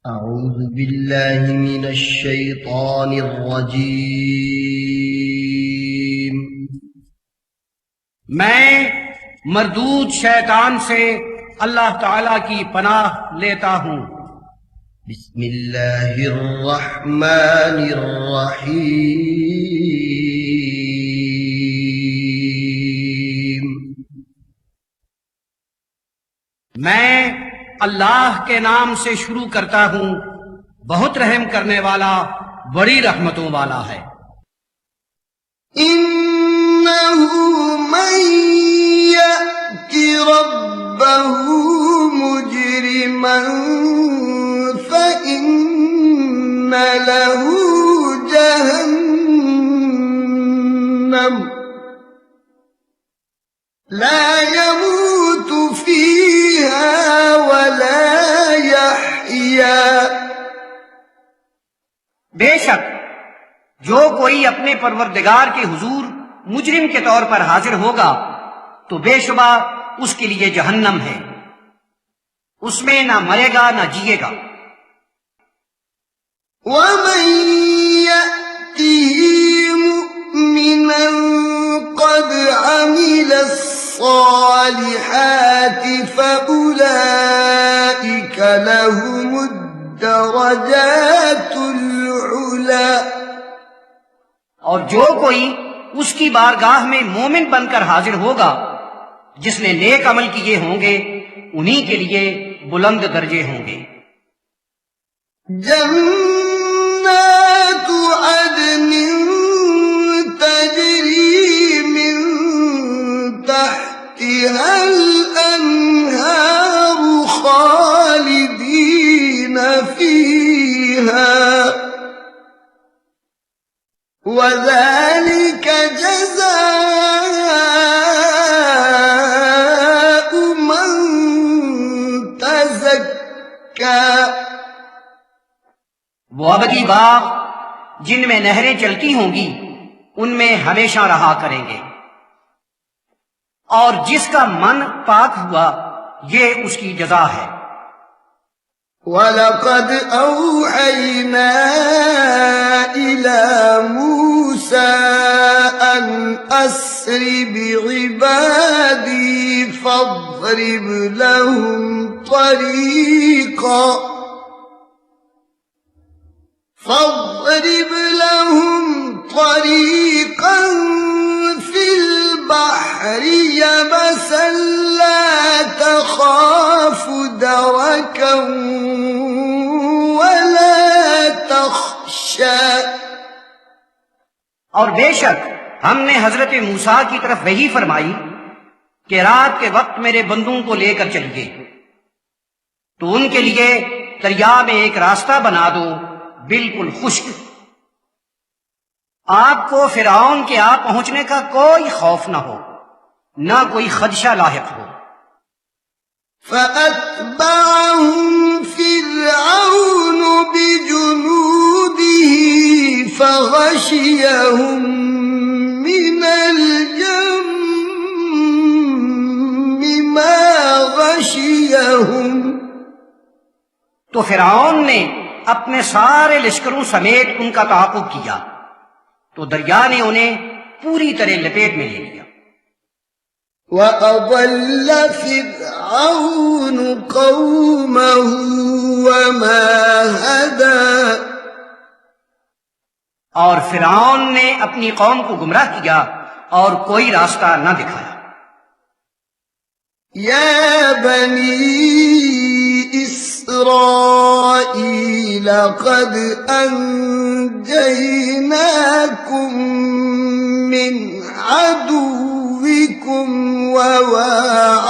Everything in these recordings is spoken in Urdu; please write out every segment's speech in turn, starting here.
أعوذ بالله من الشيطان الرجيم میں مردود شیطان سے اللہ تعالی کی پناہ لیتا ہوں۔ بسم الله الرحمن الرحيم میں اللہ کے نام سے شروع کرتا ہوں، بہت رحم کرنے والا، بڑی رحمتوں والا ہے۔ إنه من يأت ربه مجرما فإن له جهنم لا يموت فيها ولا يحيا۔ بے شک جو کوئی اپنے پروردگار کے حضور مجرم کے طور پر حاضر ہوگا تو بے شبہ اس کے لیے جہنم ہے، اس میں نہ مرے گا نہ جیے گا۔ ومن يأته مؤمنا قد عمل الصالحات فأولئك لهم الدرجات العلا۔ اور جو کوئی اس کی بارگاہ میں مومن بن کر حاضر ہوگا جس نے نیک عمل کیے ہوں گے، انہی کے لیے بلند درجے ہوں گے۔ جنات عدن تجری من تحتها الأنهار خالدين فيها وذلك جزاء من تزكى۔ وہ ابدی باغ جن میں نہریں چلتی ہوں گی ان میں ہمیشہ رہا کریں گے، اور جس کا من پاک ہوا یہ اس کی جزا ہے۔ وَلَقَدْ أَوْحَيْنَا إِلَى مُوسَىٰ أَنْ أَسْرِ بِعِبَادِي فَاضْرِبْ لَهُمْ طَرِيقًا فِي الْبَحْرِ يَبَسًا لَا تَخَافُ دَرَكًا وَلَا تَخْشَىٰ۔ اور بے شک ہم نے حضرت موسیٰ کی طرف وحی فرمائی کہ رات کے وقت میرے بندوں کو لے کر چلیے تو ان کے لیے دریا میں ایک راستہ بنا دو بالکل خشک، آپ کو فرعون کے آ پہنچنے کا کوئی خوف نہ ہو، نہ کوئی خدشہ لاحق ہو۔ فَأَتْبَعَهُمْ فِرْعَوْنُ بِجُنُودِهِ فَغَشِيَهُمْ مِنَ الْيَمِّ مَا غَشِيَهُمْ۔ تو فرعون نے اپنے سارے لشکروں سمیت ان کا تعاقب کیا تو دریا نے انہیں پوری طرح لپیٹ میں لے لیا۔ وَأَضَلَّ فِرْعَوْنُ قَوْمَهُ وَمَا هَدَىٰ۔ اور فرعون نے اپنی قوم کو گمراہ کیا اور کوئی راستہ نہ دکھایا۔ يَا بَنِي إِسْرَائِيلَ قَدْ أَنجَيْنَاكُم مِّنْ عَدُوِّكُمْ وَوَاعَدْنَاكُمْ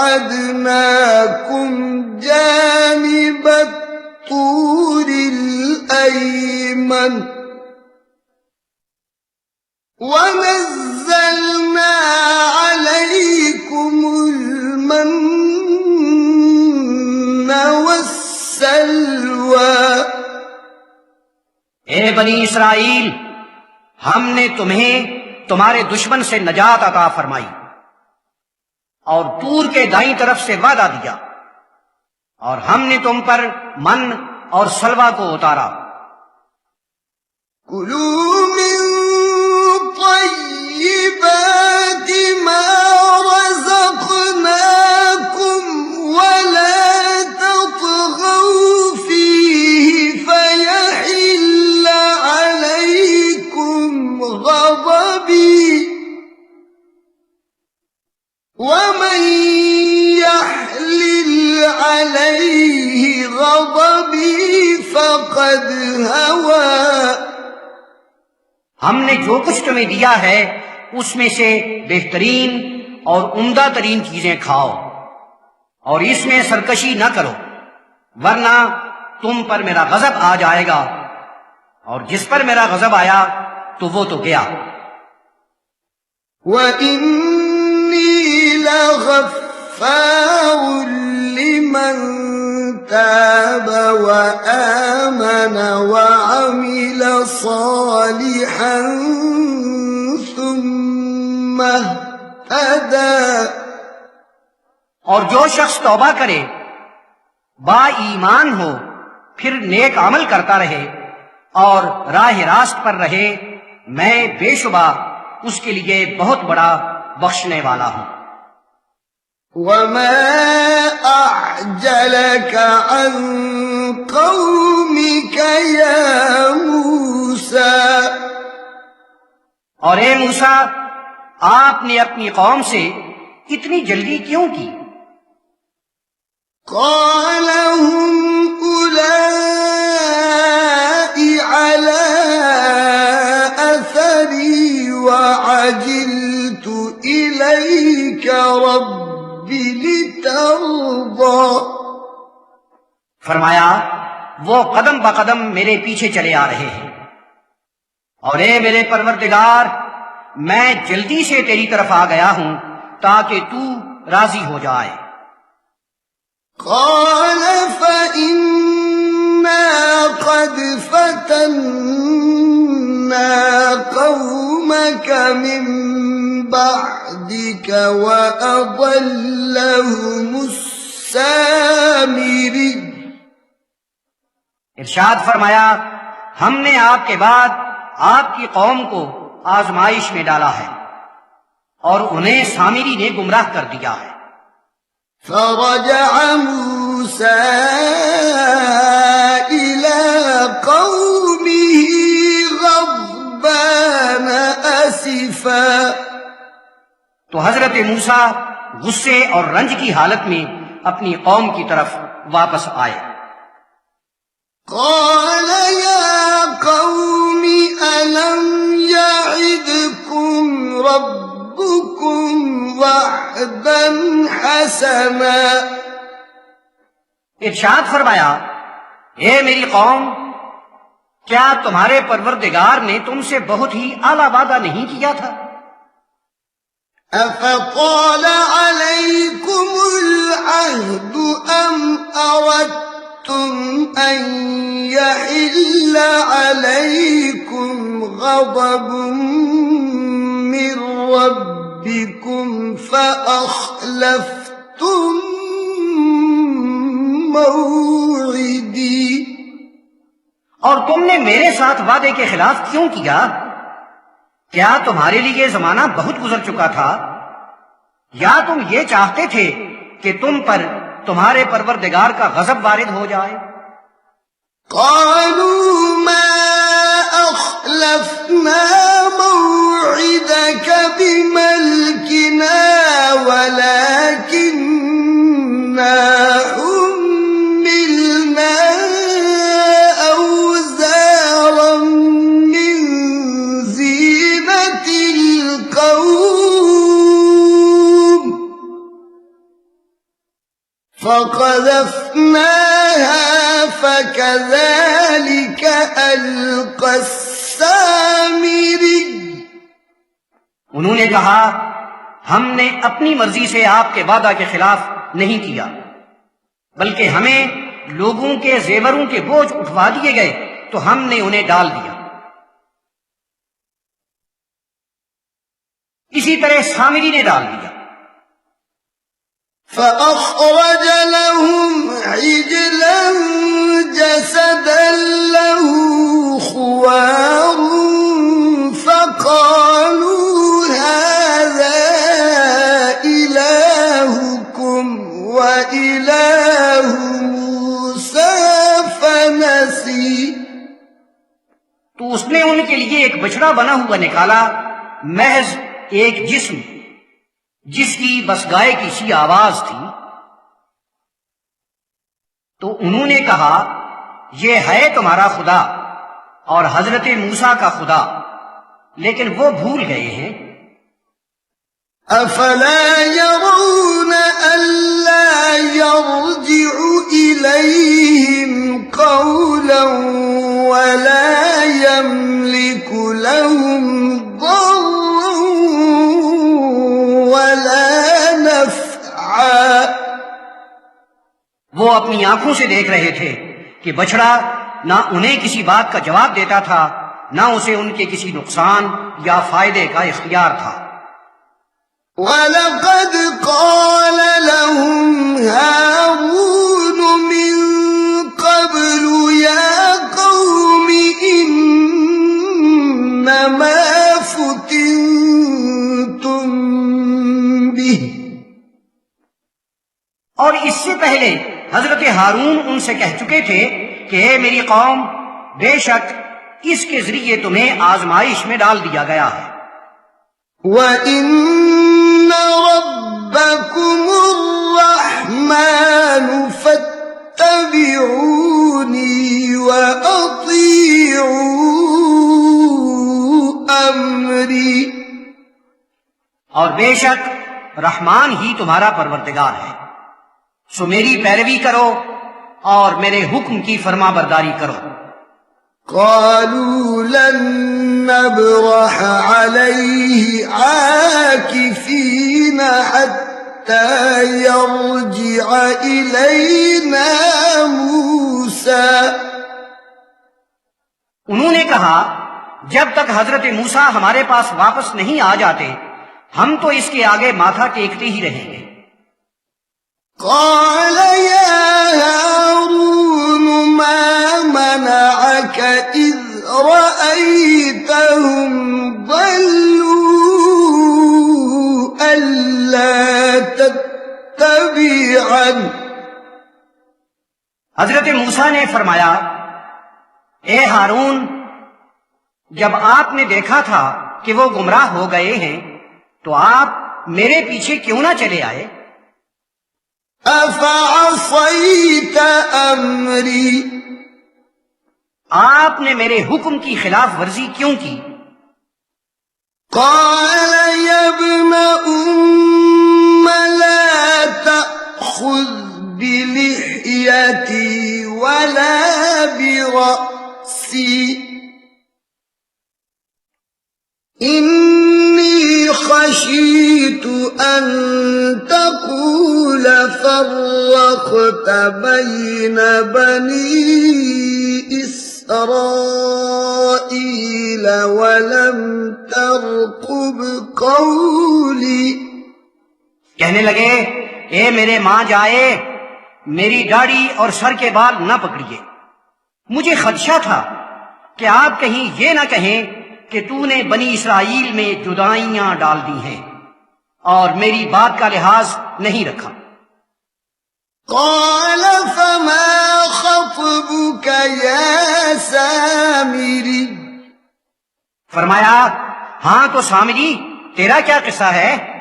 جَانِبَ الطُّورِ الْأَيْمَنَ وَنَزَّلْنَا عَلَيْكُمُ الْمَنَّ وَالسَّلْوَىٰ۔ اے بنی اسرائیل، ہم نے تمہیں تمہارے دشمن سے نجات عطا فرمائی اور طور کے دائیں طرف سے وعدہ دیا، اور ہم نے تم پر من اور سلوا کو اتارا۔ كلوا من طيبات ما رزقناكم ولا تطغوا فيه فيحل عليكم غضبي ومن يحلل عليه غضبي فقد هوى۔ ہم نے جو کچھ تمہیں دیا ہے اس میں سے بہترین اور عمدہ ترین چیزیں کھاؤ، اور اس میں سرکشی نہ کرو، ورنہ تم پر میرا غضب آ جائے گا، اور جس پر میرا غضب آیا تو وہ تو گیا۔ وَإِنِّي لَغَفَّارٌ لِمَن تَابَ وَآمَنَ وَعَمِلَ صَالِحًا ثُمَّ اهْتَدَى۔ اور جو شخص توبہ کرے، با ایمان ہو، پھر نیک عمل کرتا رہے اور راہ راست پر رہے، میں بے شبہ اس کے لیے بہت بڑا بخشنے والا ہوں۔ وَمَا أَعْجَلَكَ عَنْ قَوْمِكَ يَا مُوسَى۔ اور اے موسیٰ، آپ نے اپنی قوم سے اتنی جلدی کیوں کی؟ قَالَ هُمْ أُولَاءِ عَلَىٰ أَثَرِي وَعَجِلْتُ إِلَيْكَ رَبِّ لِتَرْضَىٰ۔ فرمایا وہ قدم بقدم میرے پیچھے چلے آ رہے ہیں، اور اے میرے پروردگار، میں جلدی سے تیری طرف آ گیا ہوں تاکہ تو راضی ہو جائے۔ قال فإنا قد فتنا قومك من بعدك وأضلهم السامري۔ ارشاد فرمایا ہم نے آپ کے بعد آپ کی قوم کو آزمائش میں ڈالا ہے اور انہیں سامری نے گمراہ کر دیا ہے۔ فرجع موسى إلى قومه غضبان أسفا۔ تو حضرت موسیٰ غصے اور رنج کی حالت میں اپنی قوم کی طرف واپس آئے۔ قال يا قوم ألم يعدكم ربكم وعدا حسنا۔ ارشاد فرمایا اے میری قوم، کیا تمہارے پروردگار نے تم سے بہت ہی اعلیٰ وعدہ نہیں کیا تھا؟ أفطال عليكم العهد أم أردتم أن يحل عليكم غضب من ربكم فأخلفتم موعدي۔ اور تم نے میرے ساتھ وعدے کے خلاف کیوں کیا؟ کیا تمہارے لیے زمانہ بہت گزر چکا تھا، یا تم یہ چاہتے تھے کہ تم پر تمہارے پروردگار کا غضب وارد ہو جائے؟ قالوا ما أخلفنا موعدك بملكنا ولكننا حملنا أوزارا من زينة القوم فقذفناها فكذلك ألقى السامري۔ انہوں نے کہا ہم نے اپنی مرضی سے آپ کے وعدہ کے خلاف نہیں کیا، بلکہ ہمیں لوگوں کے زیوروں کے بوجھ اٹھوا دیے گئے تو ہم نے انہیں ڈال دیا۔ اسی طرح سامری نے ڈال دیا۔ فأخرج لهم عجلا جسدا تو اس نے ان کے لیے ایک بچڑا بنا ہوا نکالا، محض ایک جسم جس کی بس گائے کی سی آواز تھی۔ تو انہوں نے کہا یہ ہے تمہارا خدا اور حضرت موسیٰ کا خدا، لیکن وہ بھول گئے ہیں۔ افلا يرون الا يرجع اليهم قولا ولا يملك لهم ضرا ولا نفعا۔ وہ اپنی آنکھوں سے دیکھ رہے تھے کہ بچڑا نہ انہیں کسی بات کا جواب دیتا تھا، نہ اسے ان کے کسی نقصان یا فائدے کا اختیار تھا۔ وَلَقَدْ قَالَ لَهُمْ هَارُونُ مِن قَبْلُ يَا قَوْمِ إِنَّمَا فُتِنْتُمْ بِهِ۔ اور اس سے پہلے حضرت ہارون ان سے کہہ چکے تھے کہ اے میری قوم، بے شک اس کے ذریعے تمہیں آزمائش میں ڈال دیا گیا ہے۔ وَإِنَّ رَبَّكُمُ الرَّحْمَنُ فَاتَّبِعُونِي وَأَطِيعُوا أَمْرِي۔ اور بے شک رحمان ہی تمہارا پروردگار ہے، سو میری پیروی کرو اور میرے حکم کی فرما برداری کرو۔ قالوا لن نبرح عليه عاكفين حتى يرجع إلينا موسى۔ انہوں نے کہا جب تک حضرت موسیٰ ہمارے پاس واپس نہیں آ جاتے ہم تو اس کے آگے ماتھا ٹیکتے ہی رہیں گے۔ قال يا هارون ما منعك إذ رأيتهم ضلوا ألا تتبعني۔ حضرت موسیٰ نے فرمایا اے ہارون، جب آپ نے دیکھا تھا کہ وہ گمراہ ہو گئے ہیں تو آپ میرے پیچھے کیوں نہ چلے آئے؟ افعصیت امری، آپ نے میرے حکم کی خلاف ورزی کیوں کی؟ قال یا ابن ام لا تأخذ بلحیتی ولا برأسی انی خشیت ان تقول فرقت بین بنی اسرائیل ولم ترقب قولی۔ کہنے لگے اے میرے ماں جائے، میری داڑھی اور سر کے بال نہ پکڑیے، مجھے خدشہ تھا کہ آپ کہیں یہ نہ کہیں کہ تو نے بنی اسرائیل میں جدائیاں ڈال دی ہیں اور میری بات کا لحاظ نہیں رکھا۔ قال فما خطبك يا سامری، فرمایا ہاں تو سامری تیرا کیا قصہ ہے؟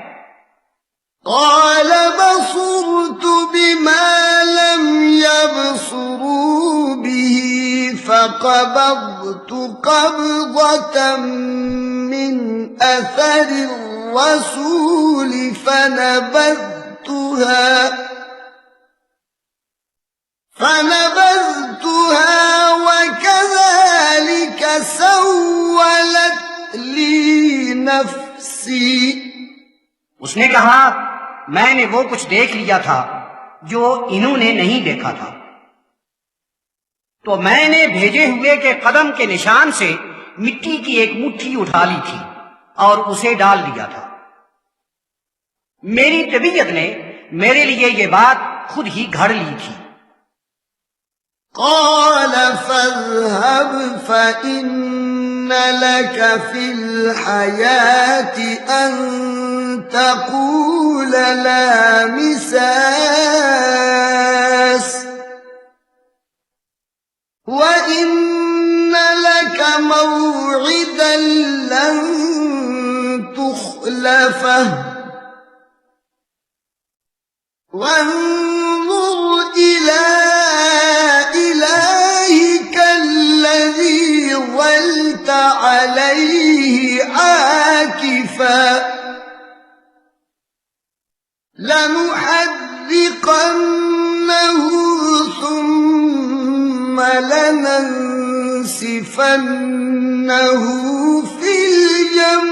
قال بصرت بما لم يبصروا به فقبضت قبضة من أثر الرسول فنبذتها وكذلك سولت لي نفسي۔ اس نے کہا میں نے وہ کچھ دیکھ لیا تھا جو انہوں نے نہیں دیکھا تھا، تو میں نے بھیجے ہوئے کے قدم کے نشان سے مٹی کی ایک مٹھی اٹھا لی تھی اور اسے ڈال دیا تھا۔ میری طبیعت نے میرے لیے یہ بات خود ہی گھڑ لی تھی۔ قال فاذهب فإن لك في الحياة أن تقول لا مساس وَإِنَّ لَكَ مَوْعِدًا لَّن تُخْلَفَهُ وَانظُرْ إِلَىٰ إِلَٰهِكَ الَّذِي ظَلْتَ عَلَيْهِ عَاكِفًا لَّنُحَرِّقَنَّهُ ثُمَّ لَنَنسِفَنَّهُ فِي الْيَمِّ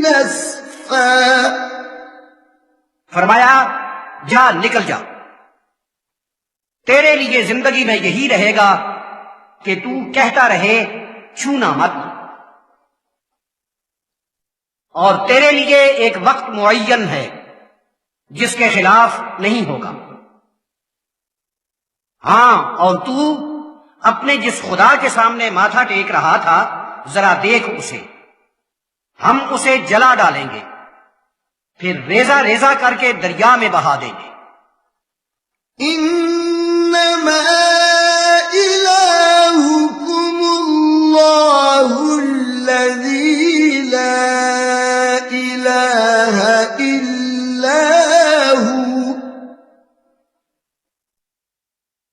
نَسْفًا۔ فرمایا جا نکل جا، تیرے لیے زندگی میں یہی رہے گا کہ تو کہتا رہے چھونا مت، اور تیرے لیے ایک وقت معین ہے جس کے خلاف نہیں ہوگا۔ ہاں، اور تو اپنے جس خدا کے سامنے ماتھا ٹیک رہا تھا ذرا دیکھ اسے، ہم اسے جلا ڈالیں گے، پھر ریزہ ریزہ کر کے دریا میں بہا دیں گے۔ انما الہکم اللہ الذی لا الہ الا ہو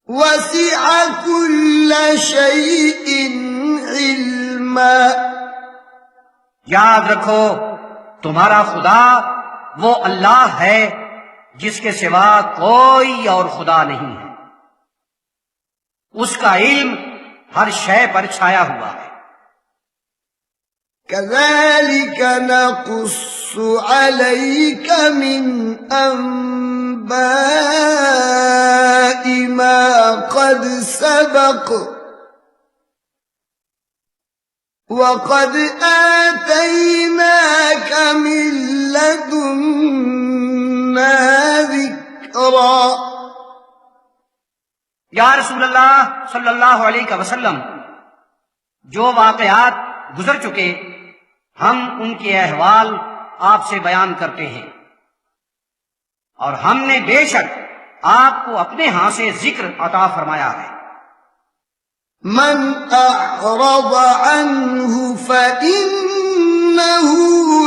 وسع کل شیء علما۔ یاد رکھو تمہارا خدا وہ اللہ ہے جس کے سوا کوئی اور خدا نہیں ہے، اس کا علم ہر شے پر چھایا ہوا ہے۔ كذلك نقص عليك من أنباء ما قد سبق وقد آتيناك من لدنا ذكرا۔ یا رسول اللہ صلی اللہ علیہ وسلم، جو واقعات گزر چکے ہم ان کے احوال آپ سے بیان کرتے ہیں، اور ہم نے بے شک آپ کو اپنے ہاں سے ذکر عطا فرمایا ہے۔ من أعرض عنه فإنه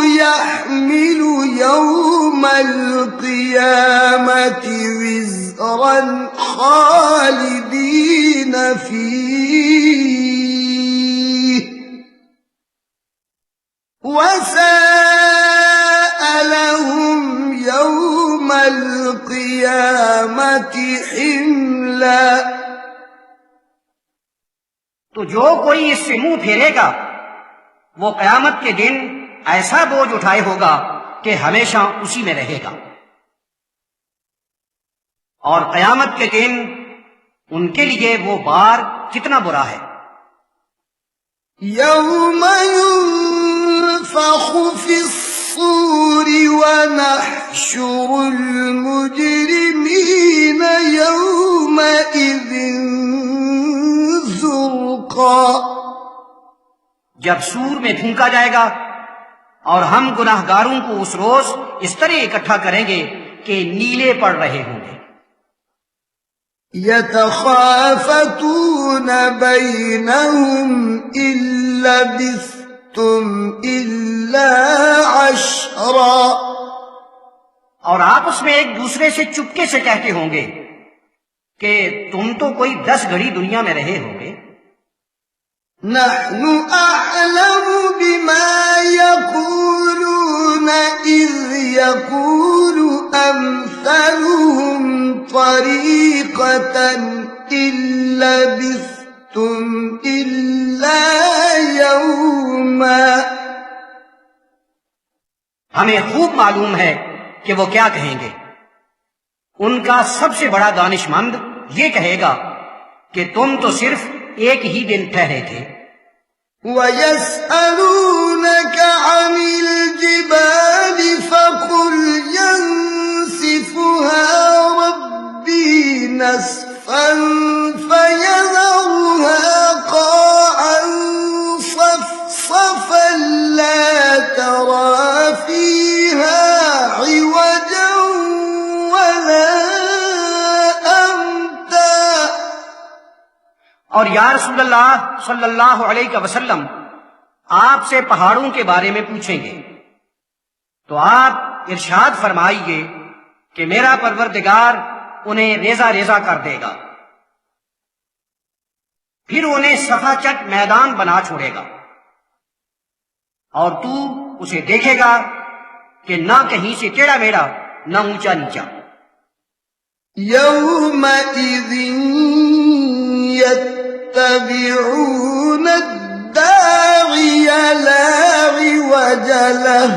يحمل يوم القيامة وزرا خالدين فيه وساء لهم يوم القيامة حملا۔ تو جو کوئی اس سے منہ پھیرے گا وہ قیامت کے دن ایسا بوجھ اٹھائے ہوگا کہ ہمیشہ اسی میں رہے گا، اور قیامت کے دن ان کے لیے وہ بار کتنا برا ہے۔ يوم ينفخ في الصور ونحشر المجرمين يومئذ زرقا۔ جب سور میں پھونکا جائے گا اور ہم گناہگاروں کو اس روز اس طرح اکٹھا کریں گے کہ نیلے پڑ رہے ہوں گے۔ يتخافتون بينهم إن لبثتم إلا عشرا۔ اور آپس میں ایک دوسرے سے چپکے سے کہتے ہوں گے کہ تم تو کوئی 10 گھڑی دنیا میں رہے ہوں گے۔ نحن أعلم بما يقولون إذ يقول أمثلهم طريقة إن لبثتم إلا يوما۔ ہمیں خوب معلوم ہے کہ وہ کیا کہیں گے۔ ان کا سب سے بڑا دانش مند یہ کہے گا کہ تم تو صرف ایک ہی دن ٹھہرے تھے۔ وَيَسْأَلُونَكَ عَنِ الْجِبَالِ فَقُلْ يَنسِفُهَا رَبِّي نَسْفًا فَيَذَرُهَا قَاعًا صَفْصَفًا لَا تَرَىٰ فِيهَا عِوَجًا وَلَا أَمْتًا۔ اور یا رسول اللہ صلی اللہ علیہ وسلم آپ سے پہاڑوں کے بارے میں پوچھیں گے تو آپ ارشاد فرمائیے کہ میرا پروردگار انہیں ریزہ ریزہ کر دے گا، پھر انہیں صفا چٹ میدان بنا چھوڑے گا، اور تو اسے دیکھے گا کہ نہ کہیں سے ٹیڑھا میڑھا نہ اونچا نیچا۔ يومئذ يتبعون الداعي لا عوج له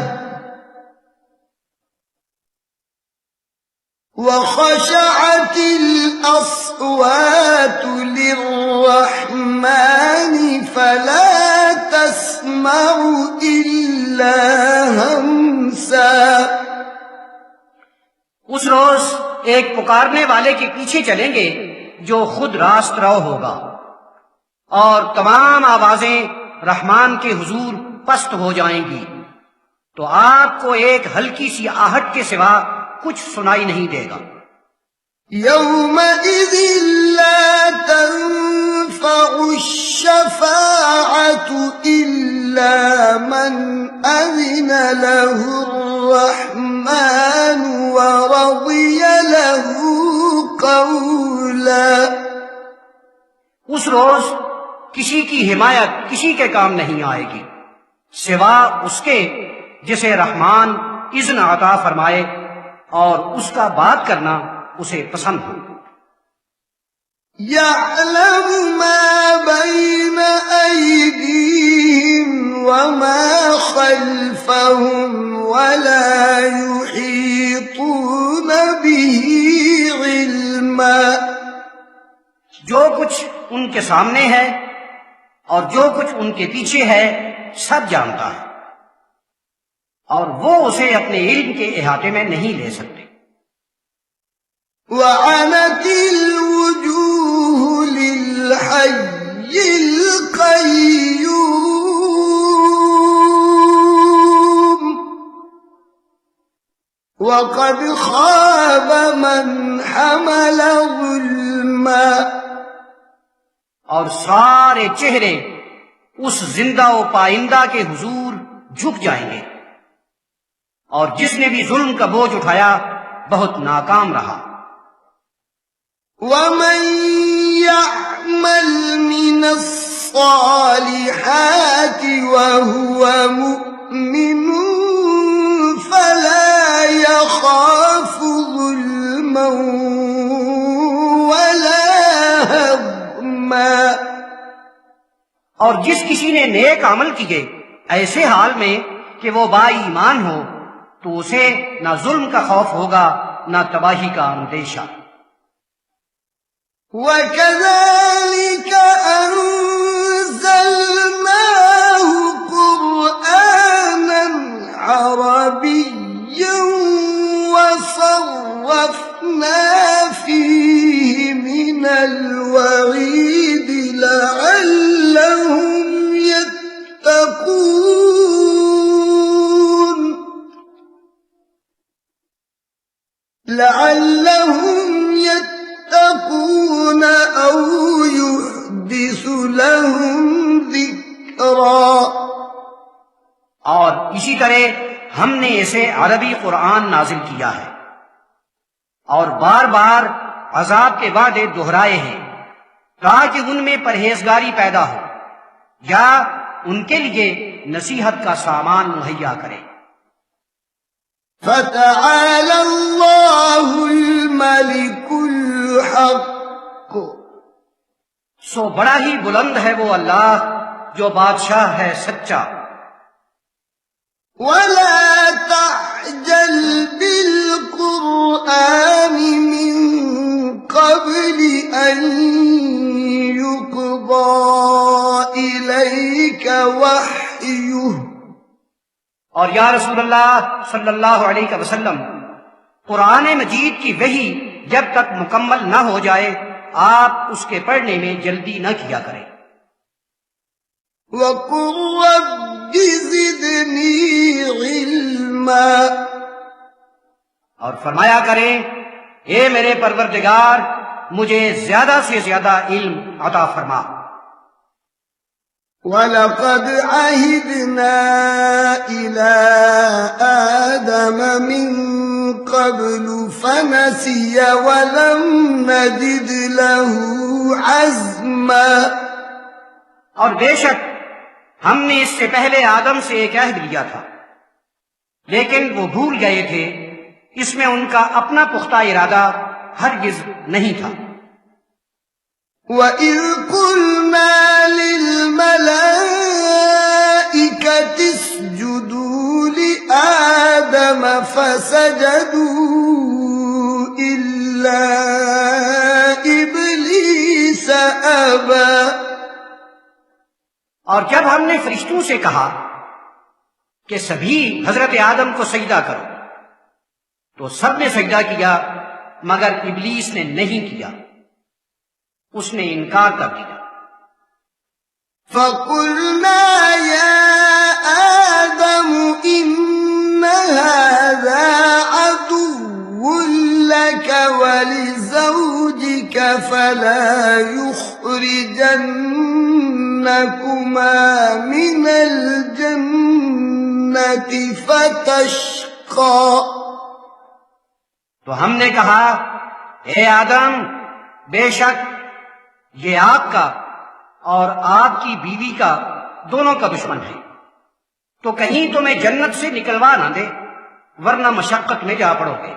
وخشعت الأصوات للرحمن فلا تسمع إلا همسا۔ اس روز ایک پکارنے والے کے پیچھے چلیں گے جو خود راست رو ہوگا، اور تمام آوازیں رحمان کے حضور پست ہو جائیں گی، تو آپ کو ایک ہلکی سی آہٹ کے سوا کچھ سنائی نہیں دے گا۔ يومئذ لا تنفع الشفاعة إلا من أذن له الرحمن ورضي له قولا۔ اس روز کسی کی حمایت کسی کے کام نہیں آئے گی سوا اس کے جسے رحمان اذن عطا فرمائے اور اس کا بات کرنا اسے پسند ہو۔ يعلم ما بين أيديهم وما خلفهم ولا يحيطون به علما۔ جو کچھ ان کے سامنے ہے اور جو کچھ ان کے پیچھے ہے سب جانتا ہے، اور وہ اسے اپنے علم کے احاطے میں نہیں لے سکتے۔ وعنت الوجوه للحي القيوم وقد خاب من حمل ظلما۔ اور سارے چہرے اس زندہ و پائندہ کے حضور جھک جائیں گے، اور جس نے بھی ظلم کا بوجھ اٹھایا بہت ناکام رہا۔ ومن يعمل من الصالحات وهو مؤمن فلا يخاف ظلما ولا هضما۔ اور جس کسی نے نیک عمل کیے ایسے حال میں کہ وہ با ایمان ہو تو اسے نہ ظلم کا خوف ہوگا نہ تباہی کا اندیشہ۔ وَكَذَلِكَ أَنزَلْنَاهُ قُرْآنًا عَرَبِيًّا وَصَرَّفْنَا فِيهِ مِنَ الْوَعِيدِ لَعَلَّهُمْ يَتَّقُونَ أَوْ يُحْدِثُ لَهُمْ ذِكْرًا۔ اور اسی طرح ہم نے اسے عربی قرآن نازل کیا ہے اور بار بار عذاب کے وعدے دہرائے ہیں تاکہ ان میں پرہیزگاری پیدا ہو یا ان کے لیے نصیحت کا سامان مہیا کرے۔ فَتَعَالَى اللَّهُ الْمَلِكُ الْحَقُّ۔ سو بڑا ہی بلند ہے وہ اللہ جو بادشاہ ہے سچا۔ وَلَا تَعْجَلْ بِالْقُرْآنِ مِنْ قَبْلِ أَنْ يُقْضَى إِلَيْكَ وَحْيُهُ۔ اور یا رسول اللہ صلی اللہ علیہ وسلم قرآن مجید کی وحی جب تک مکمل نہ ہو جائے آپ اس کے پڑھنے میں جلدی نہ کیا کریں۔ وَقُلْ رَبِّ زِدْنِي عِلْمًا۔ اور فرمایا کریں اے میرے پروردگار مجھے زیادہ سے زیادہ علم عطا فرما۔ وَلَقَدْ عَهِدْنَا إِلَىٰ آدَمَ مِن قَبْلُ فَنَسِيَ وَلَمْ نَجِدْ لَهُ عَزْمًا۔ اور بے شک ہم نے اس سے پہلے آدم سے ایک عہد لیا تھا، لیکن وہ بھول گئے تھے، اس میں ان کا اپنا پختہ ارادہ ہرگز نہیں تھا۔ وَإِذْ قُلْنَا لِلْمَلَائِكَةِ اسْجُدُوا لِآدَمَ فَسَجَدُوا إِلَّا إِبْلِيسَ أَبَى۔ اور جب ہم نے فرشتوں سے کہا کہ سبھی حضرت آدم کو سجدہ کرو تو سب نے سجدہ کیا مگر ابلیس نے نہیں کیا، اس نے انکار کر دیا۔ فَقُلْنَا يَا آدَمُ إِنَّ هَذَا عَدُوٌّ لَكَ وَلِزَوْجِكَ فَلَا يُخْرِجَنَّكُمَا مِنَ الْجَنَّةِ فَتَشْقَىٰ۔ تو ہم نے کہا اے آدم، بے شک یہ آپ کا اور آپ کی بیوی کا دونوں کا دشمن ہے، تو کہیں تمہیں جنت سے نکلوا نہ دے ورنہ مشقت میں جا پڑو گے۔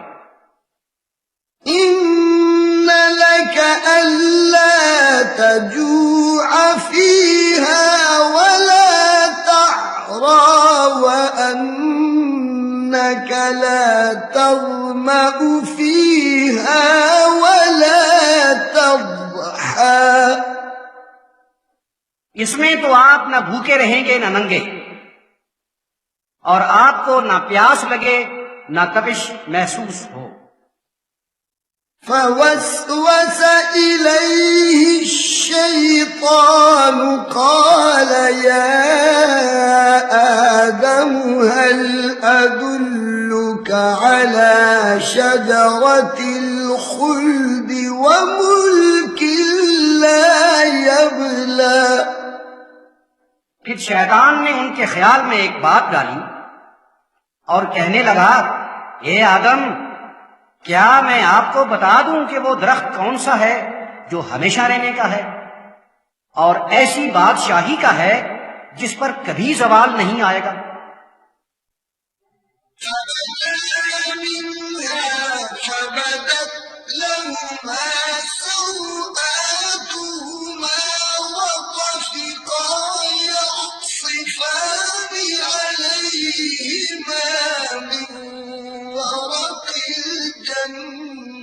إِنَّ لَكَ أَلَّا تَجُوعَ فِيهَا وَلَا تَعْرَىٰ وَأَنَّكَ لَا تَظْمَأُ فِيهَا وَلَا تَضْحَىٰ۔ اس میں تو آپ نہ بھوکے رہیں گے نہ ننگے، اور آپ کو نہ پیاس لگے نہ تپش محسوس ہو۔ فوسوس إليه الشيطان قال يا آدم هل أدلك على شجرة الخلد وملك لا يبلى۔ پھر شیطان نے ان کے خیال میں ایک بات ڈالی اور کہنے لگا اے آدم، کیا میں آپ کو بتا دوں کہ وہ درخت کون سا ہے جو ہمیشہ رہنے کا ہے اور ایسی بادشاہی کا ہے جس پر کبھی زوال نہیں آئے گا؟ فبدت لهما سوآتهما وطفقا يخصفان عليهما من ورق الجنة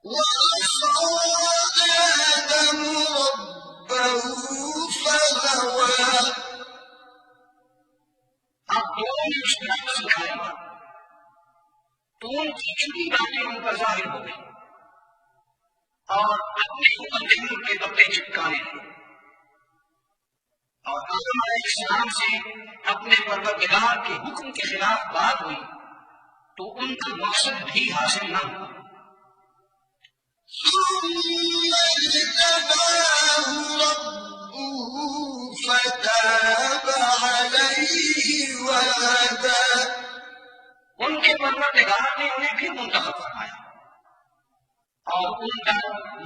وعصى آدم ربه فغوى۔ اب دونوں نے اشتراک سکھایا تو ان کی چھوٹی باتیں ان پر ظاہر ہو گئی اور اپنے اندھیر کے پتے چپکانے لگے، اور آدم علیہ السلام سے اپنے پروردگار کے حکم کے خلاف بات ہوئی تو ان کا مقصد بھی حاصل نہ ہوا۔ ثم اجتباه ربه فتاب عليه وهدى۔ ان کے پروردگار نے انہیں پھر منتخب فرمایا اور ان کا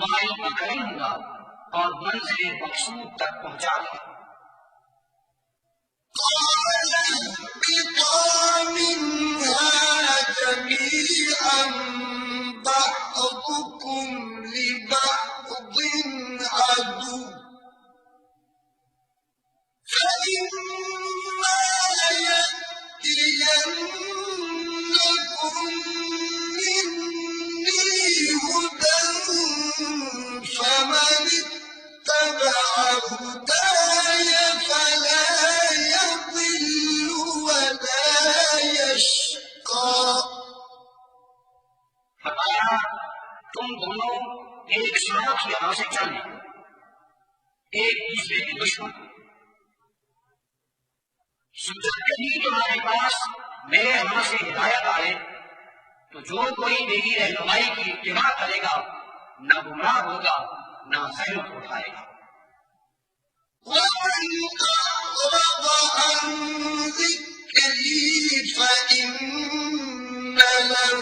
معلوم کریم ہوا اور منزل مقصود تک پہنچا دیا۔ قال اهبطا منها جميعا بعضكم لبعض عدو فإما يأتينكم مني هدى فمن اتبع هداي فلا يضل ولا يشقى۔ فرمایا تم دونوں ایک ساتھ یہاں سے چل نکلو، ایک دوسرے کے دشمن، جب کہیں تمہارے پاس میرے یہاں سے ہدایت آئے تو جو کوئی میری رہنمائی کی اتباع کرے گا نہ گمراہ ہوگا نہ خیرت اٹھائے گا۔ ومن أعرض عن ذكري فإن له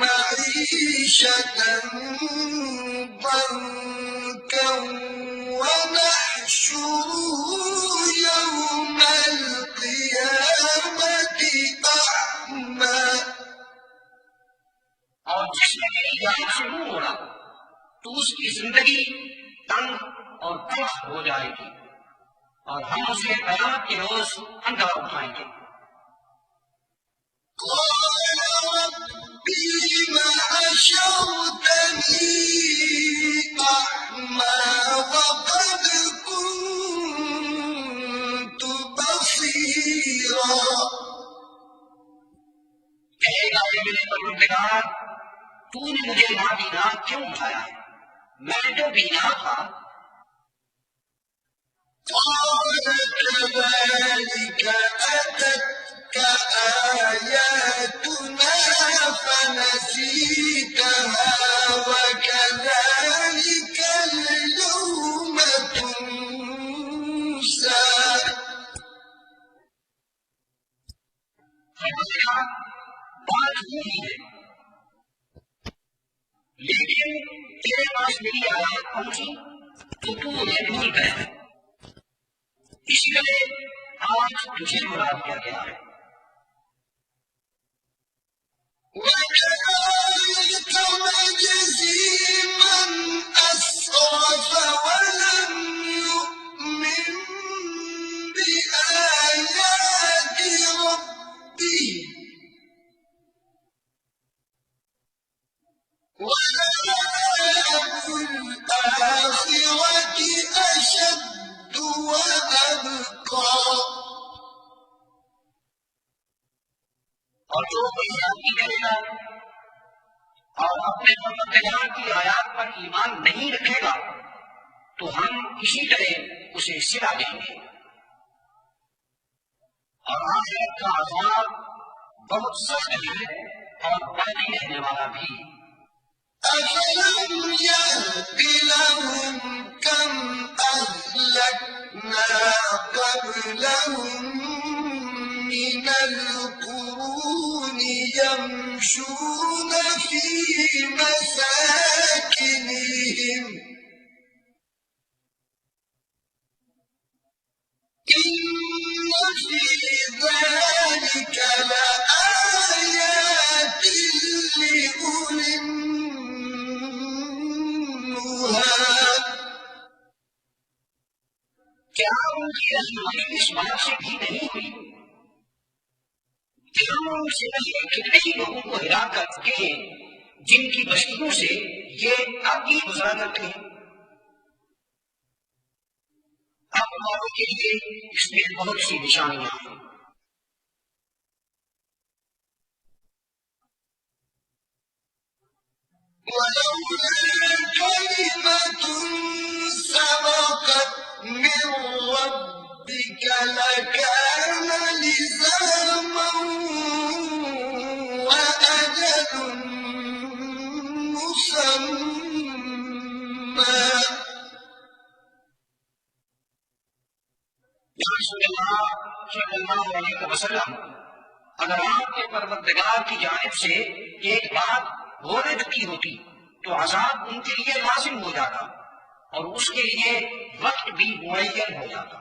معيشة ضنكا ونحشره يوم القيامة أعمى۔ اور جس نے میری جان سے منہ موڑا تو اس کی زندگی تنگ اور تلخ ہو جائے گی اور ہم اسے قیامت کے روز اندھا اٹھائیں گے۔ قال رب لم حشرتني أعمى وقد كنت بصيرا۔ کہے گا کہ میرے پروردگار تو نے مجھے نابینا کیوں اٹھایا ہے، میں تو بینا تھا۔ قال كذلك أتتك آياتنا فنسيتها وكذلك اليوم تنسى۔ بات یہی ہے، لیکن تیرے پاس میری آیات پہنچی تو انہیں بھول گیا، اس لیے آج تجھے مراد کیا گیا ہے۔ وكذلك نجزي من أسرف ولم يؤمن بآيات ربه ولعذاب الآخرة أشد وأبقى۔ اور جو کوئی زیادتی کرے گا اور اپنے پروردگار کی آیات پر ایمان نہیں رکھے گا تو ہم اسی طرح اسے سلا دیں گے، اور آخرت کا عذاب بہت سخت ہے اور باقی رہنے والا بھی۔ أفلم يهد لهم كم أهلكنا قبلهم من القرون يمشون في مساكنهم إن في ذلك لآيات لأولي النهى۔ کیا ان کی رہنمائی اس بات سے بھی نہیں ہوئی کہ ہم ان سے پہلے کتنے ہی لوگوں کو ہلاک کر چکے ہیں جن کی بستیوں سے یہ آگے گزرا کرتے ہیں؟ اب والوں کے لیے اس میں بہت سی نشانیاں ہیں۔ ولولا كلمة سبقت من ربك لكان لزاما وأجل مسمى۔ یا رسول اللہ صلی اللہ علیہ وسلم، اگر آپ کے پروردگار کی جانب سے ایک بات ہونے لگتی ہوتی تو عذاب ان کے لیے لازم ہو جاتا اور اس کے لیے وقت بھی معین ہو جاتا۔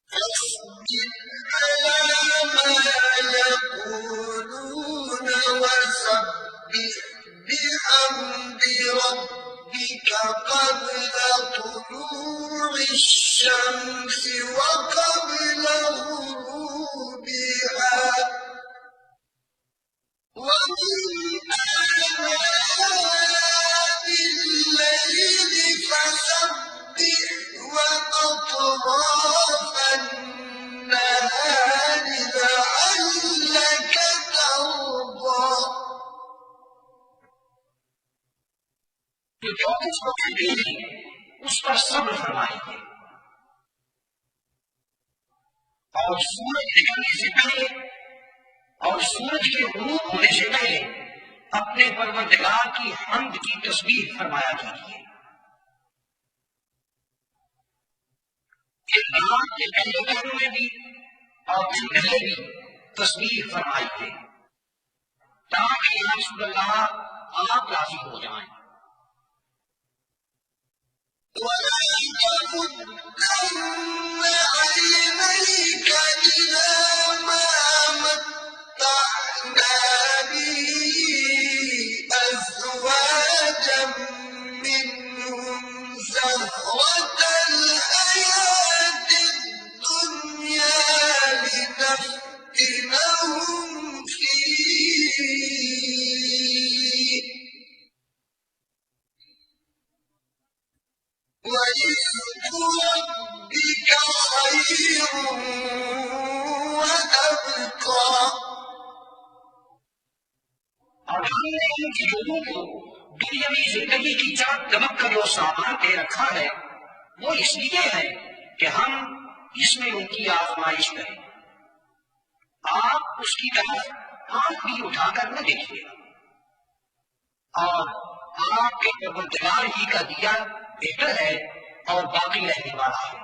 فاصبر على ما يقولون وسبح بحمد ربك قبل طلوع الشمس وقبل غروبها ومن آناء الليل فسبح وأطراف النهار لعلك ترضى۔ جو کچھ وہ کہتے ہیں اس پر صبر فرمائیں گے، اور سورج نکلنے سے پہلے اور سورج کے غروب ہونے سے پہلے اپنے پروردگار کی حمد کی تسبیح فرمایا کیجیے۔ رات کے پہلے پہروں میں بھی اور دن پہلے بھی تسبیح فرمائی ہے تاکہ یا رسول اللہ آپ راضی ہو جائیں۔ وَلَا تَمُدَّنَّ عَيْنَيْكَ إِلَىٰ مَا مَتَّعْنَا بِهِ أَزْوَاجًا مِّنْهُمْ زَهْرَةَ الْحَيَاةِ الدُّنْيَا لِنَفْتِنَهُمْ فِيهِ ۚ وَرِزْقُ رَبِّكَ خَيْرٌ وَأَبْقَىٰ۔ اور ہم نے ان کے لوگوں کو دنیاوی زندگی کی چمک دمک کا جو سامان دے رکھا ہے وہ اس لیے ہے کہ ہم اس میں ان کی آزمائش کریں۔ آپ اس کی طرف آنکھ بھی اٹھا کر نہ دیکھیے، اور آپ کے پروردگار ہی کا دیا بہتر ہے اور باقی رہنے والا ہے۔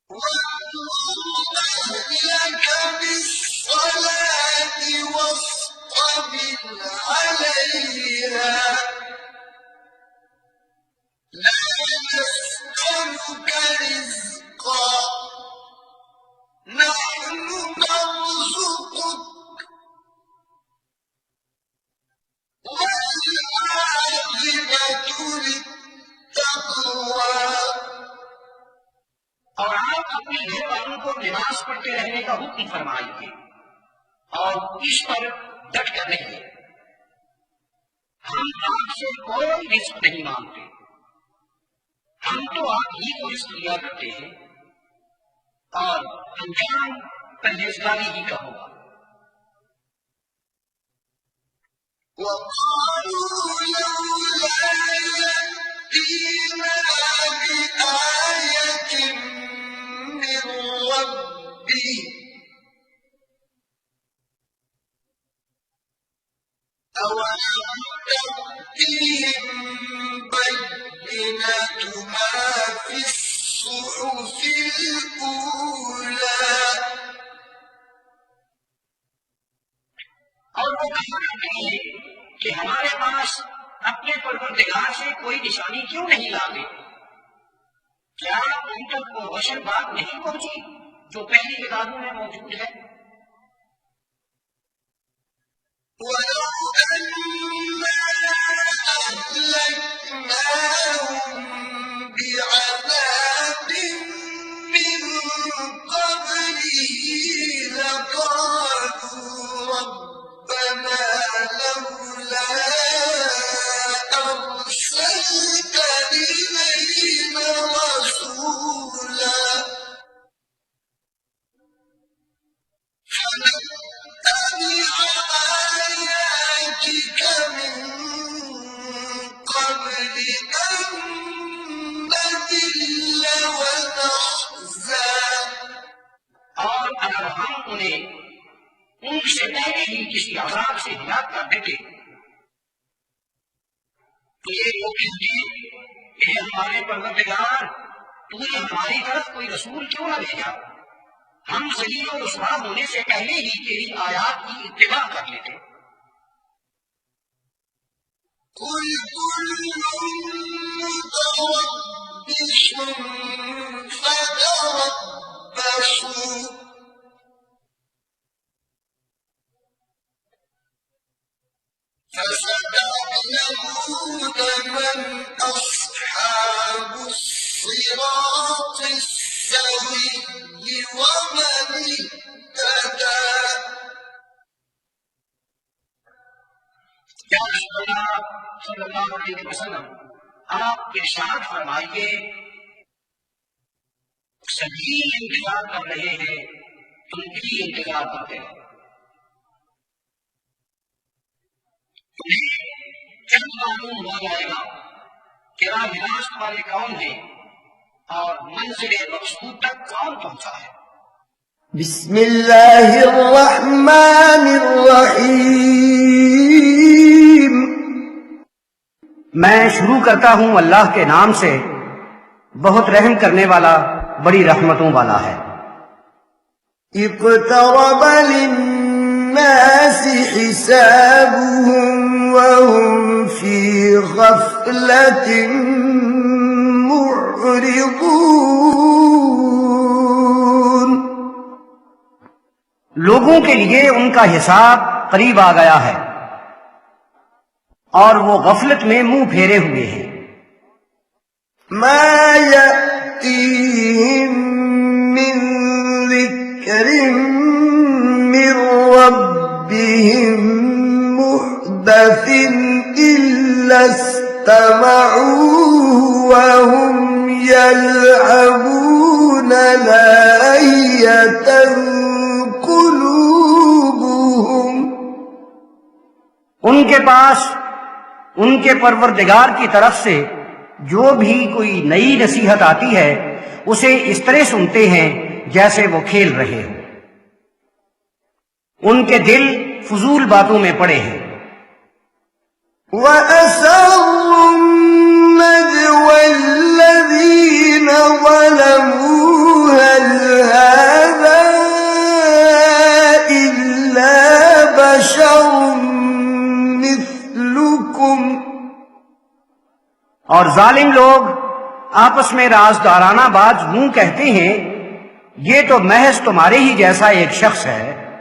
وَأْمُرْ أَهْلَكَ بِالصَّلَاةِ وَاصْطَبِرْ عَلَيْهَا ۖ لَا نَسْأَلُكَ رِزْقًا نَّحْنُ نَرْزُقُكَ وَالْعَاقِبَةُ لِلتَّقْوَىٰ۔ اور آپ اپنے گھر والوں کو نماز پڑھتے رہنے کا حکم فرمائیے اور اس پر ڈٹ کر رہیے۔ ہم آپ سے کوئی رزق نہیں مانگتے، ہم تو آپ ہی کو رزق دیا کرتے ہیں، اور انجام پرہیزگاری ہی کا ہوگا۔ وَقَالُوا لَوْلَا يَأْتِينَا بِآيَةٍ مِّن رَّبِّهِ ۚ أَوَلَمْ تَأْتِهِم بَيِّنَةُ مَا فِي الصُّحُفِ الْأُولَىٰ۔ اور وہ کہا کرتے ہیں کہ ہمارے پاس اپنے پروردگار سے کوئی نشانی کیوں نہیں لاتے؟ کیا ان تک وہ روشن بات نہیں پہنچی جو پہلی کتابوں میں موجود ہے؟ وَلَوْ أَنَّا أَهْلَكْنَاهُم بِعَذَابٍ مِّن قَبْلِهِ لَقَالُوا رَبَّنَا لَوْلَا أَرْسَلْتَ إِلَيْنَا رَسُولًا فَنَتَّبِعَ آيَاتِكَ مِن قَبْلِ أَن نَّذِلَّ وَنَخْزَىٰ۔ اور اگر ہم انہیں ان سے پہلے ہی کسی عذاب سے ہلاک کر دیتے تو یہ لوگ کہتے کہ ہمارے پروردگار تو نے ہماری طرف کوئی رسول کیوں نہ بھیجا، ہم ذلیل و رسوا ہونے سے پہلے ہی تیری آیات کی اتباع کر لیتے۔ قُلْ كُلٌّ مُّتَرَبِّصٌ فَتَرَبَّصُوا ۖ فَسَتَعْلَمُونَ مَنْ أَصْحَابُ الصِّرَاطِ السَّوِيِّ وَمَنِ اهْتَدَىٰ۔ یا رسول اللہ صلی اللہ علیہ وسلم، آپ ارشاد فرمائیے سبھی انتظار کر رہے ہیں، تم بھی انتظار کرتے ہو۔ تمہیں جلد معلوم ہو جائے گا کہ راہ راست والے کون ہیں اور منزل مقصود تک کون پہنچا ہے۔ بسم اللہ الرحمن الرحیم میں شروع کرتا ہوں اللہ کے نام سے، بہت رحم کرنے والا، بڑی رحمتوں والا ہے۔ اقترب للناس حسابهم وهم في غفلة معرضون۔ لوگوں کے لیے ان کا حساب قریب آ گیا ہے اور وہ غفلت میں منہ پھیرے ہوئے ہیں۔ ما يأتيهم من ذكر من ربهم محدث إلا استمعوه وهم يلعبون لاهية قلوبهم۔ ان کے پاس ان کے پروردگار کی طرف سے جو بھی کوئی نئی نصیحت آتی ہے اسے اس طرح سنتے ہیں جیسے وہ کھیل رہے ہوں۔ ان کے دل فضول باتوں میں پڑے ہیں۔ وَأَسَرُّوا النَّجْوَى الَّذِينَ ظَلَمُوا هَلْ هَذَا إِلَّا بَشَرٌ مِثْلُكُمْ۔ اور ظالم لوگ آپس میں رازدارانہ بات یوں کہتے ہیں، یہ تو محض تمہارے ہی جیسا ایک شخص ہے۔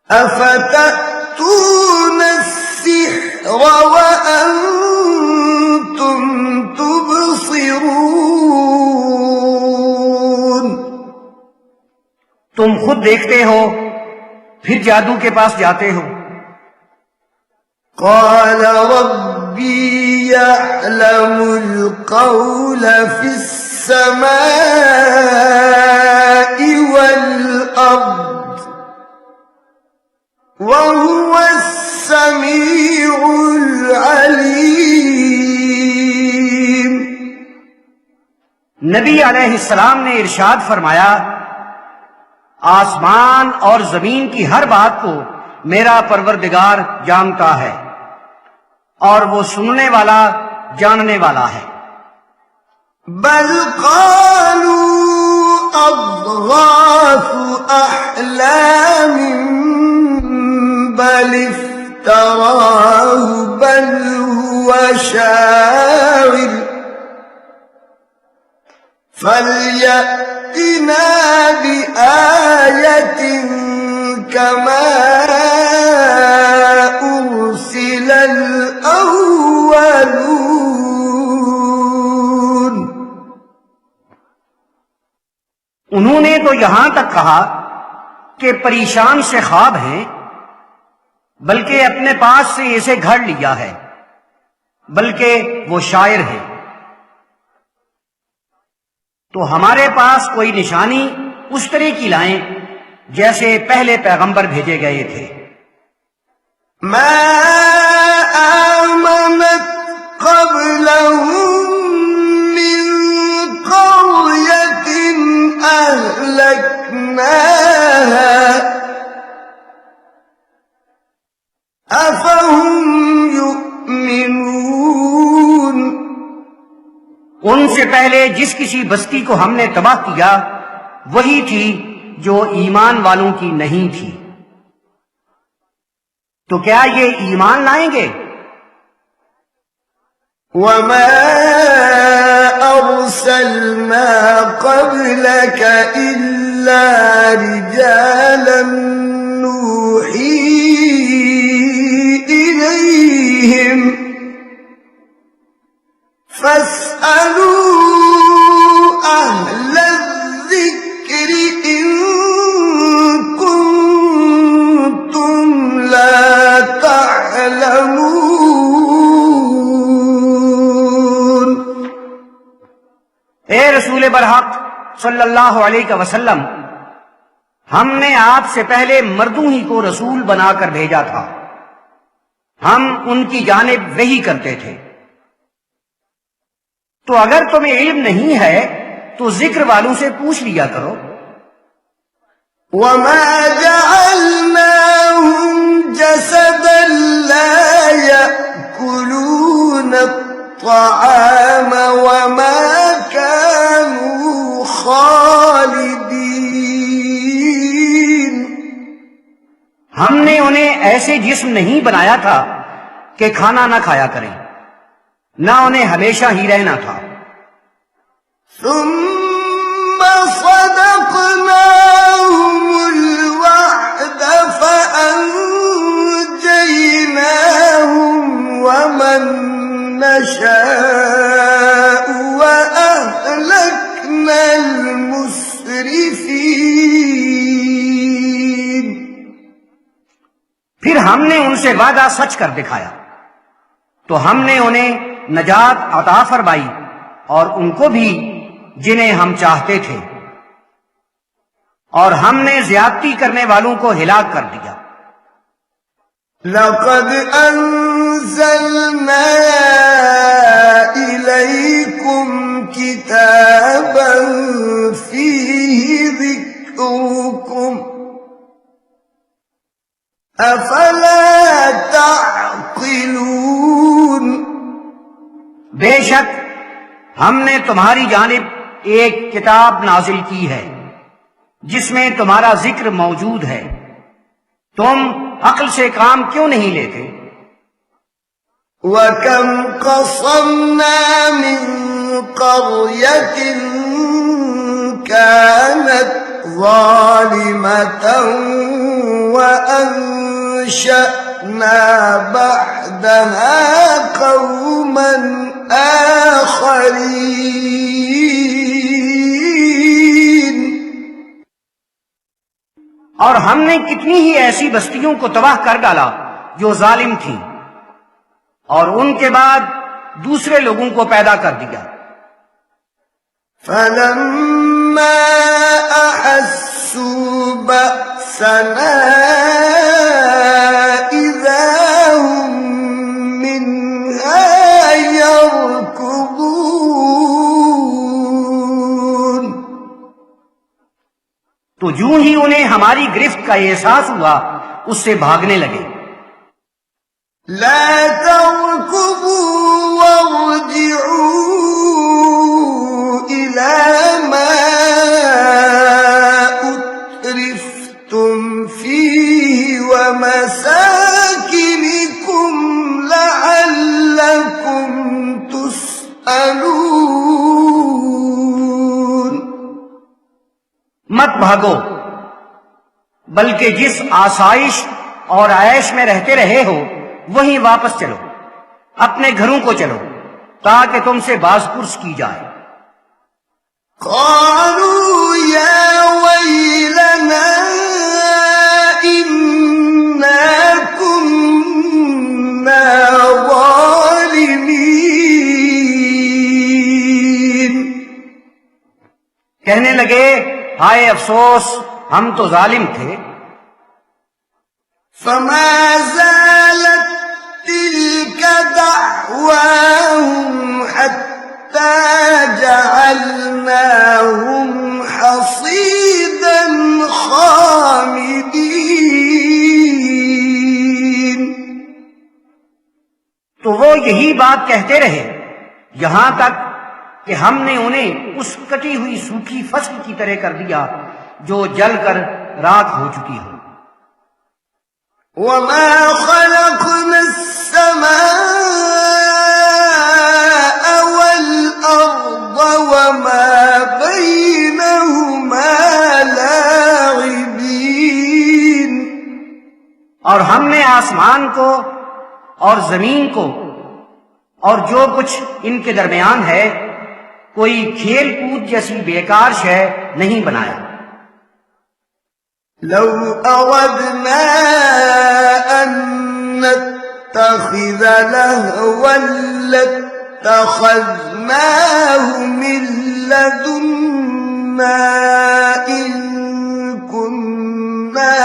أَفَتَأْتُونَ السِّحْرَ وَأَنْتُمْ تُبْصِرُونَ۔ تم خود دیکھتے ہو پھر جادو کے پاس جاتے ہو۔ قال ربي يعلم القول في السماء والأرض وهو السميع العليم۔ نبی علیہ السلام نے ارشاد فرمایا، آسمان اور زمین کی ہر بات کو میرا پروردگار جانتا ہے اور وہ سننے والا، جاننے والا ہے۔ بل قالوا أضغاث أحلام بل افتراه بل هو شاعر فليأتنا بآية كما أرسل الأولون۔ انہوں نے تو یہاں تک کہا کہ پریشان سے خواب ہیں، بلکہ اپنے پاس سے اسے گھڑ لیا ہے، بلکہ وہ شاعر ہے۔ تو ہمارے پاس کوئی نشانی اس طرح کی لائیں جیسے پہلے پیغمبر بھیجے گئے تھے۔ ما آمنت قبلهم من قرية أهلكناها أفهم يؤمنون۔ ان سے پہلے جس کسی بستی کو ہم نے تباہ کیا وہی تھی جو ایمان والوں کی نہیں تھی، تو کیا یہ ایمان لائیں گے؟ وما أرسلنا قبلك إلا رجالا نوحي إليهم فاسألوا أهل الذكر إن كنتم لا تعلمون۔ اے رسول برحق صلی اللہ علیہ وسلم، ہم نے آپ سے پہلے مردوں ہی کو رسول بنا کر بھیجا تھا، ہم ان کی جانب وحی کرتے تھے۔ تو اگر تمہیں علم نہیں ہے تو ذکر والوں سے پوچھ لیا کرو۔ وما جعلناهم جسدا لا يأكلون الطعام وما كانوا خالدين. ہم نے انہیں ایسے جسم نہیں بنایا تھا کہ کھانا نہ کھایا کریں، نہ انہیں ہمیشہ ہی رہنا تھا. ثم صدقناهم الوعد فأنجيناهم ومن نشاء وأهلكنا المسرفين. پھر ہم نے ان سے وعدہ سچ کر دکھایا تو ہم نے انہیں نجات عطا فرمائی اور ان کو بھی جنہیں ہم چاہتے تھے، اور ہم نے زیادتی کرنے والوں کو ہلاک کر دیا. لقد أنزلنا إليكم كتابا فيه ذكركم أفلا تعقلون. بے شک ہم نے تمہاری جانب ایک کتاب نازل کی ہے جس میں تمہارا ذکر موجود ہے، تم عقل سے کام کیوں نہیں لیتے؟ وَكَمْ قَصَمْنَا مِنْ قَرْيَةٍ كَانَتْ ظَالِمَةً وَأَنشَأْنَا بَعْدَهَا قَوْمًا آخَرِينَ. اور ہم نے کتنی ہی ایسی بستیوں کو تباہ کر ڈالا جو ظالم تھیں، اور ان کے بعد دوسرے لوگوں کو پیدا کر دیا. فَلَمَّا أَحَسُّوا بَأْسَنَا إِذَا هُمْ مِنْهَا يَرْكُضُونَ. تو یوں ہی انہیں ہماری گرفت کا احساس ہوا اس سے بھاگنے لگے. لا تركضوا وارجعوا إلى ما أترفتم فيه ومساكنكم لعلكم تسألون. مت بھاگو، بلکہ جس آسائش اور عیش میں رہتے رہے ہو وہیں واپس چلو، اپنے گھروں کو چلو تاکہ تم سے باز پرس کی جائے. قالوا يا ويلنا إنا كنا ظالمين. کہنے لگے ہائے افسوس، ہم تو ظالم تھے. فما زالت تلك دعواهم حتى جعلناهم حصيدا خامدين. تو وہ یہی بات کہتے رہے یہاں تک کہ ہم نے انہیں اس کٹی ہوئی سوکھی فصل کی طرح کر دیا جو جل کر راکھ ہو چکی ہو. وما خلقنا السماء والأرض وما بينهما لاعبين. اور ہم نے آسمان کو اور زمین کو اور جو کچھ ان کے درمیان ہے کوئی کھیل کود جیسی بیکار شے نہیں بنایا. لو أردنا أن نتخذ لهوا لاتخذناه من لدنا إن كنا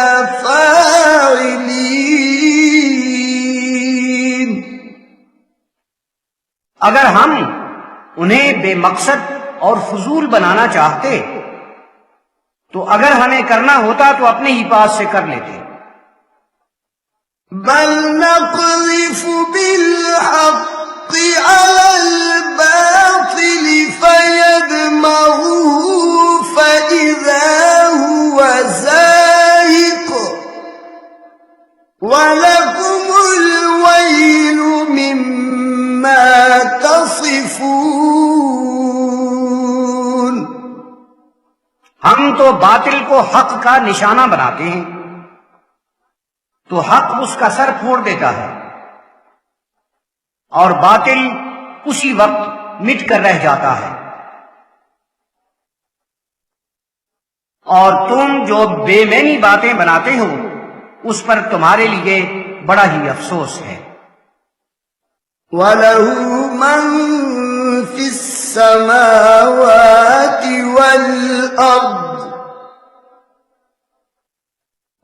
فاعلين. اگر ہم انہیں بے مقصد اور فضول بنانا چاہتے تو اگر ہمیں کرنا ہوتا تو اپنے ہی پاس سے کر لیتے. بل نقذف بالحق على الباطل فيدمغه فإذا هو زاهق وَلَكُمُ الْوَيْلُ مِمَّا تَصِفُونَ. ہم تو باطل کو حق کا نشانہ بناتے ہیں تو حق اس کا سر پھوڑ دیتا ہے اور باطل اسی وقت مٹ کر رہ جاتا ہے. اور تم جو بے معنی باتیں بناتے ہو اس پر تمہارے لیے بڑا ہی افسوس ہے. وَلَهُ مَن فِي السَّمَاوَاتِ وَالْأَرْضِ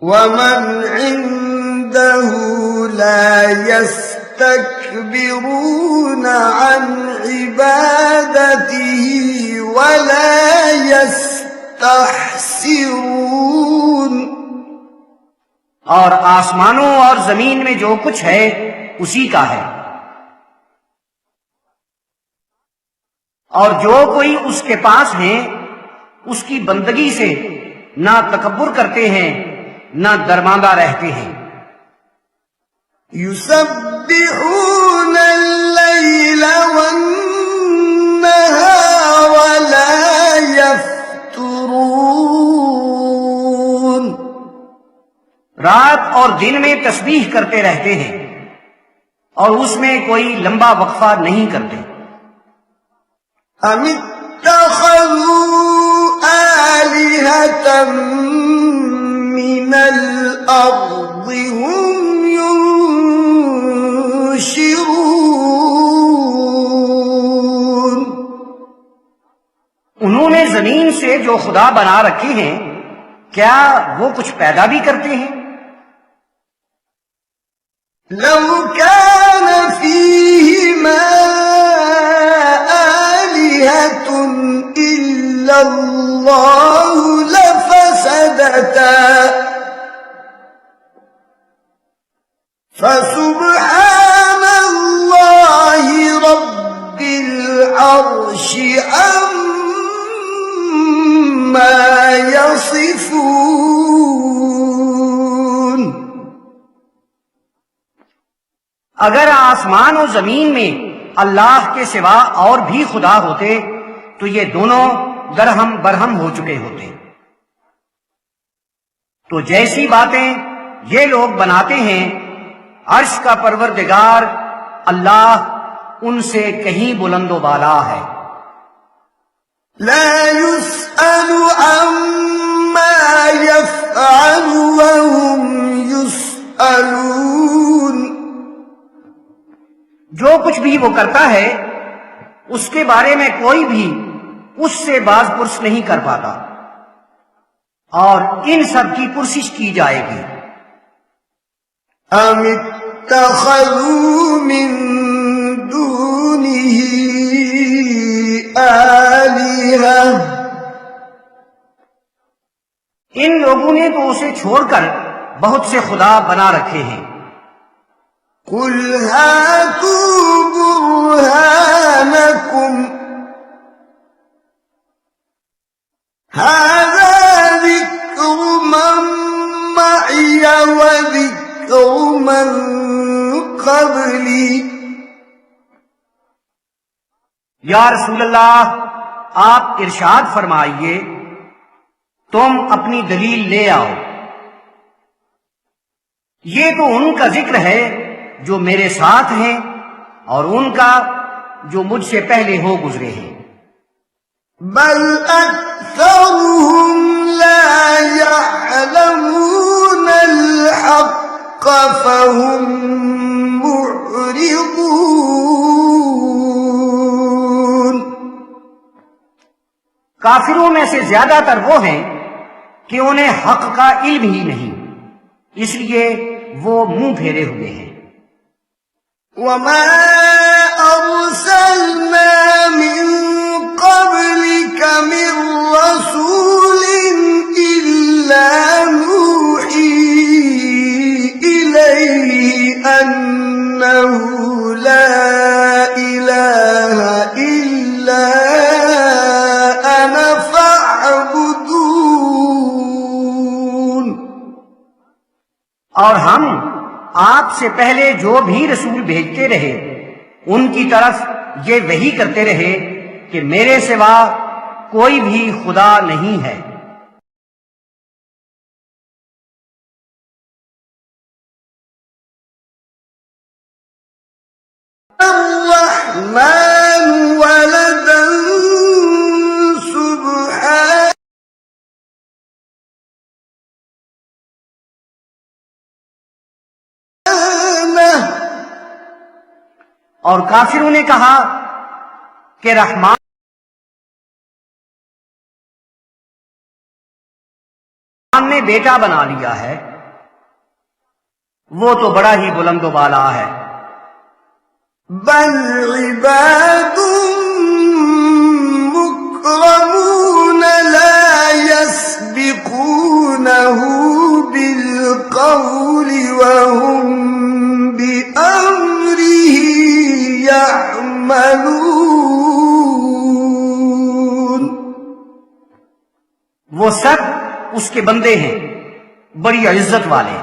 وَمَنْ عِندَهُ لَا يَسْتَكْبِرُونَ عَنْ عِبَادَتِهِ وَلَا يَسْتَحْسِرُونَ. اور آسمانوں اور زمین میں جو کچھ ہے اسی کا ہے، اور جو کوئی اس کے پاس ہیں اس کی بندگی سے نہ تکبر کرتے ہیں نہ درماندہ رہتے ہیں. يُسَبِّحُونَ اللَّيْلَ وَالنَّهَارَ لَا يَفْتُرُونَ. رات اور دن میں تسبیح کرتے رہتے ہیں اور اس میں کوئی لمبا وقفہ نہیں کرتے. أَمِ اتَّخَذُوا آلِهَةً مِّنَ الْأَرْضِ هُمْ يُنشِرُونَ. انہوں نے زمین سے جو خدا بنا رکھے ہیں کیا وہ کچھ پیدا بھی کرتے ہیں؟ لَوْ كَانَ فِيهِمَا آلِهَةٌ إِلَّا اللَّهُ لَفَسَدَتَا فَسُبْحَانَ اللَّهِ رَبِّ الْعَرْشِ عَمَّا يَصِفُونَ. اگر آسمان و زمین میں اللہ کے سوا اور بھی خدا ہوتے تو یہ دونوں درہم برہم ہو چکے ہوتے. تو جیسی باتیں یہ لوگ بناتے ہیں عرش کا پروردگار اللہ ان سے کہیں بلند و بالا ہے. لا يسأل عما يفعل وهم يسألون. جو کچھ بھی وہ کرتا ہے اس کے بارے میں کوئی بھی اس سے باز پرس نہیں کر پاتا اور ان سب کی پرسش کی جائے گی. أَمِ اتَّخَذُوا مِن دُونِهِ آلِهَةً. ان لوگوں نے تو اسے چھوڑ کر بہت سے خدا بنا رکھے ہیں. قُلْ هَاتُوا بُرْهَانَكُمْ هَذَا ذِكْرُ مَن مَّعِيَ وَذِكْرُ مَن قَبْلِي. یا رسول اللہ آپ ارشاد فرمائیے تم اپنی دلیل لے آؤ. یہ تو ان کا ذکر ہے جو میرے ساتھ ہیں اور ان کا جو مجھ سے پہلے ہو گزرے ہیں. بل أكثرهم لا يعلمون الحق فهم معرضون. کافروں میں سے زیادہ تر وہ ہیں کہ انہیں حق کا علم ہی نہیں، اس لیے وہ منہ پھیرے ہوئے ہیں. وما أرسلنا من قبلك من رسول أنه لا إله إلا أنا فاعبدون. اور ہم آپ سے پہلے جو بھی رسول بھیجتے رہے ان کی طرف یہ وحی کرتے رہے کہ میرے سوا کوئی بھی خدا نہیں ہے. الرحمن ولدا سبحانه. اور کافروں نے کہا کہ رحمان نے بیٹا بنا لیا ہے، وہ تو بڑا ہی بلند و بالا ہے. بل عباد مکرمون لا يسبقونه بالقول وهم بأمره يعملون. وہ سب اس کے بندے ہیں، بڑی عزت والے،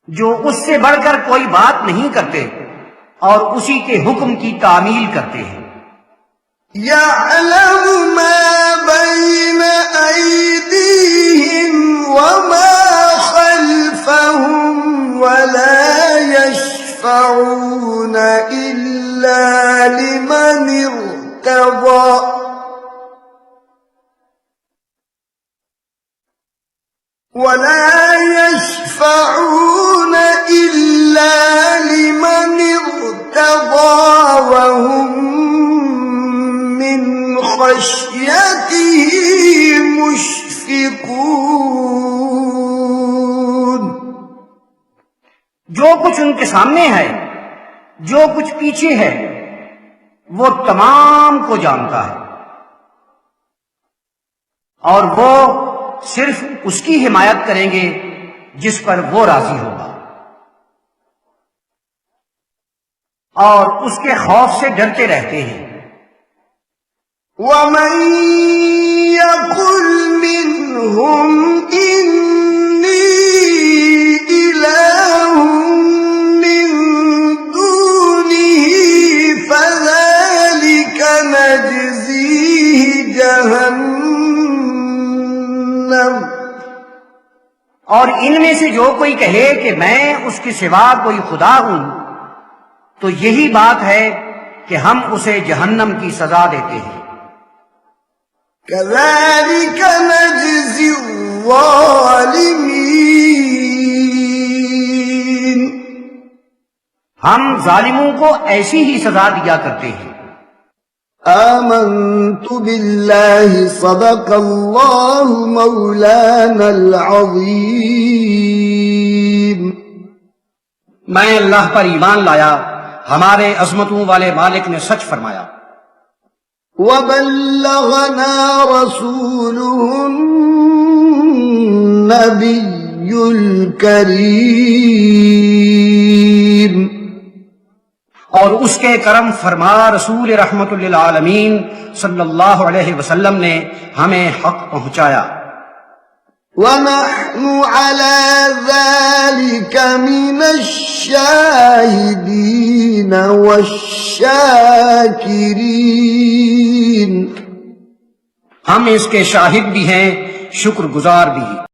جو اس سے بڑھ کر کوئی بات نہیں کرتے اور اسی کے حکم کی تعمیل کرتے ہیں. يعلم ما بين أيديهم وما خلفهم ولا يشفعون إلا لمن ارتضى وهم من خشيته مشفقون. جو کچھ ان کے سامنے ہے، جو کچھ پیچھے ہے، وہ تمام کو جانتا ہے، اور وہ صرف اس کی حمایت کریں گے جس پر وہ راضی ہوگا، اور اس کے خوف سے ڈرتے رہتے ہیں. وَمَن يَقُلْ مِنْهُمْ إِنِّي إِلَٰهٌ مِّن دُونِهِ فَذَلِكَ نَجْزِيهِ جَهَنَّمَ. اور ان میں سے جو کوئی کہے کہ میں اس کے سوا کوئی خدا ہوں، تو یہی بات ہے کہ ہم اسے جہنم کی سزا دیتے ہیں. كَذَلِكَ نَجْزِي الظَّالِمِينَ. ہم ظالموں کو ایسی ہی سزا دیا کرتے ہیں. آمنت بالله صدق الله مولانا العظيم. میں اللہ پر ایمان لایا، ہمارے عظمتوں والے مالک نے سچ فرمایا. وبلغنا رسوله النبي الكريم. اور اس کے کرم فرما رسول رحمت للعالمین صلی اللہ علیہ وسلم نے ہمیں حق پہنچایا. ونحن على ذلك من الشاهدين والشاكرين. ہم اس کے شاہد بھی ہیں، شکر گزار بھی.